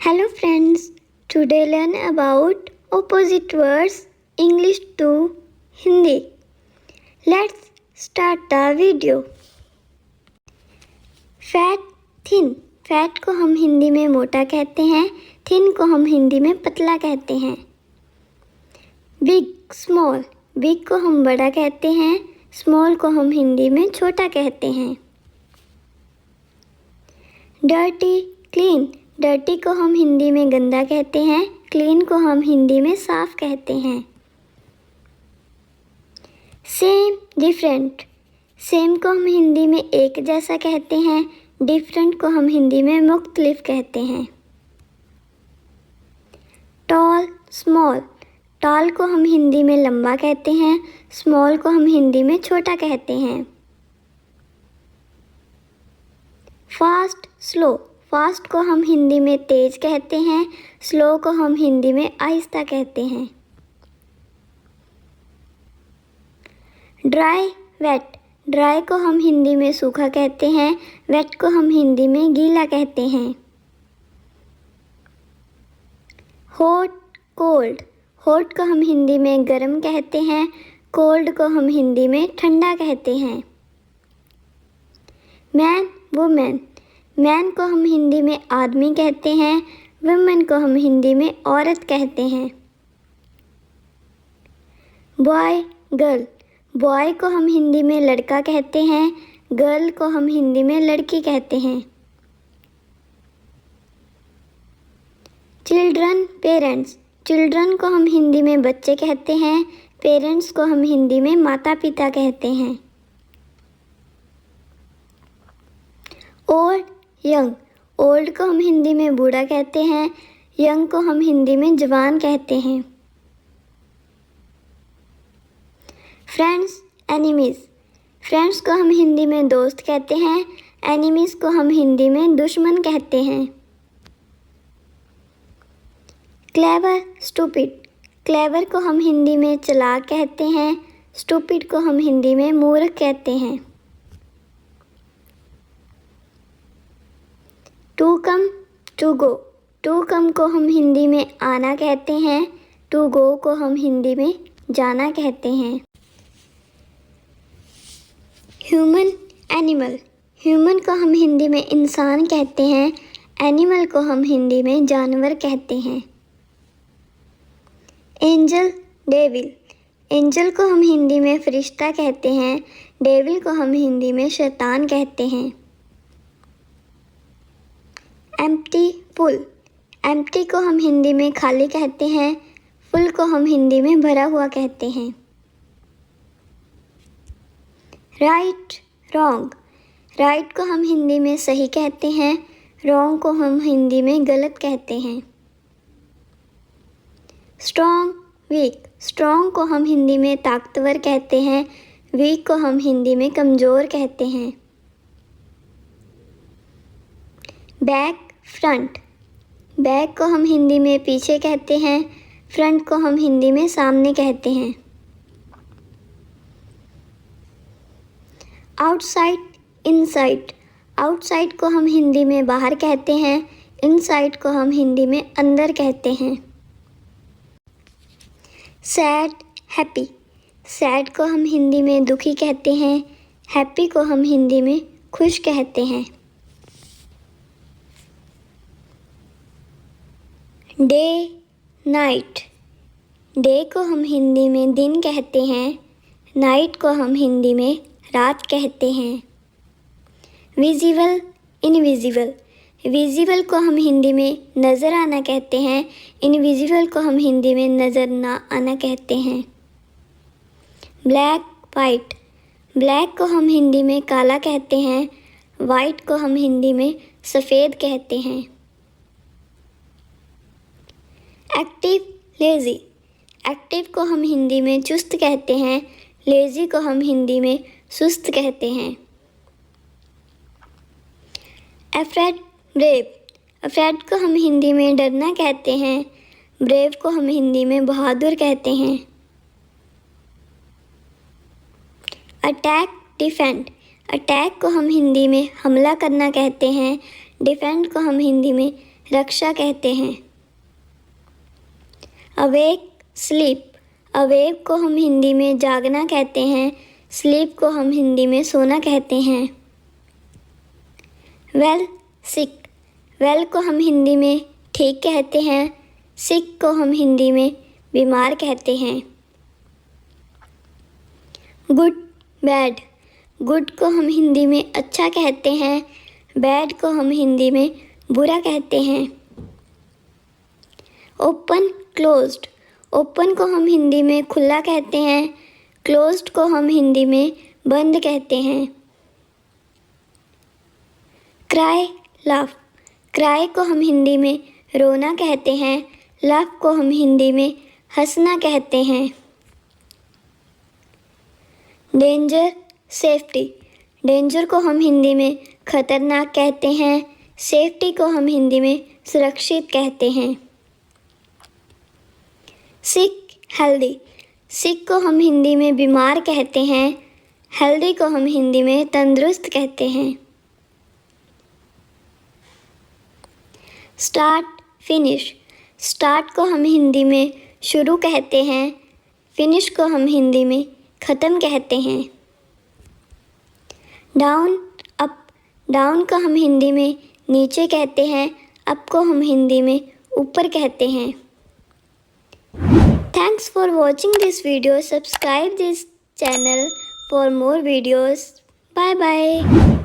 Hello friends, today learn about opposite words English to Hindi. Let's start the video. Fat, thin. Fat को हम हिंदी में मोटा कहते हैं, थिन को हम हिंदी में पतला कहते हैं. Big, small. बिग को हम बड़ा कहते हैं, स्मॉल को हम हिंदी में छोटा कहते हैं. Dirty, clean. डर्टी को हम हिंदी में गंदा कहते हैं, क्लीन को हम हिंदी में साफ कहते हैं. Same, different. सेम को हम हिंदी में एक जैसा कहते हैं, डिफरेंट को हम हिंदी में मुख्तलिफ कहते हैं. Toll, small. टॉल को हम हिंदी में लंबा कहते हैं, स्मॉल को हम हिंदी में छोटा कहते हैं. Fast, slow. फास्ट को हम हिंदी में तेज कहते हैं, स्लो को हम हिंदी में आहिस्ता कहते हैं. Dry, wait. ड्राई को हम हिंदी में सूखा कहते हैं, वेट को हम हिंदी में गीला कहते हैं. Hot, cold. हॉट को हम हिंदी में गर्म कहते हैं, कोल्ड को हम हिंदी में ठंडा कहते हैं. Man, women. मैन को हम हिंदी में आदमी कहते हैं, वुमेन को हम हिंदी में औरत कहते हैं. Boy, girl. बॉय को हम हिंदी में लड़का कहते हैं, गर्ल को हम हिंदी में लड़की कहते हैं. Children, parents. चिल्ड्रन को हम हिंदी में बच्चे कहते हैं, पेरेंट्स को हम हिंदी में माता पिता कहते हैं. Old, young. ओल्ड को हम हिंदी में बूढ़ा कहते हैं, यंग को हम हिंदी में जवान कहते हैं. Friends, enemies. फ्रेंड्स को हम हिंदी में दोस्त कहते हैं, एनिमीज को हम हिंदी में दुश्मन कहते हैं. Clever, stupid. क्लेवर को हम हिंदी में चालाक कहते हैं, स्टूपिड को हम हिंदी में मूर्ख कहते हैं. To come, to go. To come को हम हिंदी में आना कहते हैं, टू गो को हम हिंदी में जाना कहते हैं. Human, animal. ह्यूमन को हम हिंदी में इंसान कहते हैं, एनिमल को हम हिंदी में जानवर कहते हैं. Angel, devil. एंजल को हम हिंदी में फरिश्ता कहते हैं, डेविल को हम हिंदी में शैतान कहते हैं. Empty, full. एम्प्टी को हम हिंदी में खाली कहते हैं, फुल को हम हिंदी में भरा हुआ कहते हैं. Right, wrong. राइट को हम हिंदी में सही कहते हैं, रॉन्ग को हम हिंदी में गलत कहते हैं. Strong, week. स्ट्रॉन्ग को हम हिंदी में ताकतवर कहते हैं, वीक को हम हिंदी में कमज़ोर कहते हैं. Back, front. बैक को हम हिंदी में पीछे कहते हैं, फ्रंट को हम हिंदी में सामने कहते हैं. Outside, inside. आउटसाइड को हम हिंदी में बाहर कहते हैं, इनसाइड को हम हिंदी में अंदर कहते हैं. Sad, happy. सैड को हम हिंदी में दुखी कहते हैं, हैप्पी को हम हिंदी में खुश कहते हैं. Day, night. डे को हम हिंदी में दिन कहते हैं, नाइट को हम हिंदी में रात कहते हैं. Visible, invisible. विजिबल को हम हिंदी में नज़र आना कहते हैं, इनविजिबल को हम हिंदी में नज़र ना आना कहते हैं. Black, white. ब्लैक को हम हिंदी में काला कहते हैं, वाइट को हम हिंदी में सफ़ेद कहते हैं. Active, lazy. एक्टिव को हम हिंदी में चुस्त कहते हैं, लेज़ी को हम हिंदी में सुस्त कहते हैं. Afraid, brave. अफ्रेड को हम हिंदी में डरना कहते हैं, ब्रेव को हम हिंदी में बहादुर कहते हैं. Attack, defend. अटैक को हम हिंदी में हमला करना कहते हैं, डिफेंड को हम हिंदी में रक्षा कहते हैं। अवेक स्लीप, अवेक को हम हिंदी में जागना कहते हैं, स्लीप को हम हिंदी में सोना कहते हैं। वेल सिक, वेल को हम हिंदी में ठीक कहते हैं, सिक को हम हिंदी में बीमार कहते हैं। गुड बैड, गुड को हम हिंदी में अच्छा कहते हैं, बैड को हम हिंदी में बुरा कहते हैं। ओपन क्लोज्ड, ओपन को हम हिंदी में खुला कहते हैं, क्लोज्ड को हम हिंदी में बंद कहते हैं। क्राई लाफ, क्राई को हम हिंदी में रोना कहते हैं, लाफ को हम हिंदी में हंसना कहते हैं। डेंजर सेफ्टी, डेंजर को हम हिंदी में खतरनाक कहते हैं, सेफ्टी को हम हिंदी में सुरक्षित कहते हैं। सिक हेल्दी, सिक को हम हिंदी में बीमार कहते हैं, हेल्दी को हम हिंदी में तंदुरुस्त कहते हैं। स्टार्ट फिनिश, स्टार्ट को हम हिंदी में शुरू कहते हैं, फिनिश को हम हिंदी में ख़त्म कहते हैं। डाउन अप, डाउन को हम हिंदी में नीचे कहते हैं, अप को हम हिंदी में ऊपर कहते हैं। Thanks for watching this video. Subscribe this channel for more videos. Bye bye.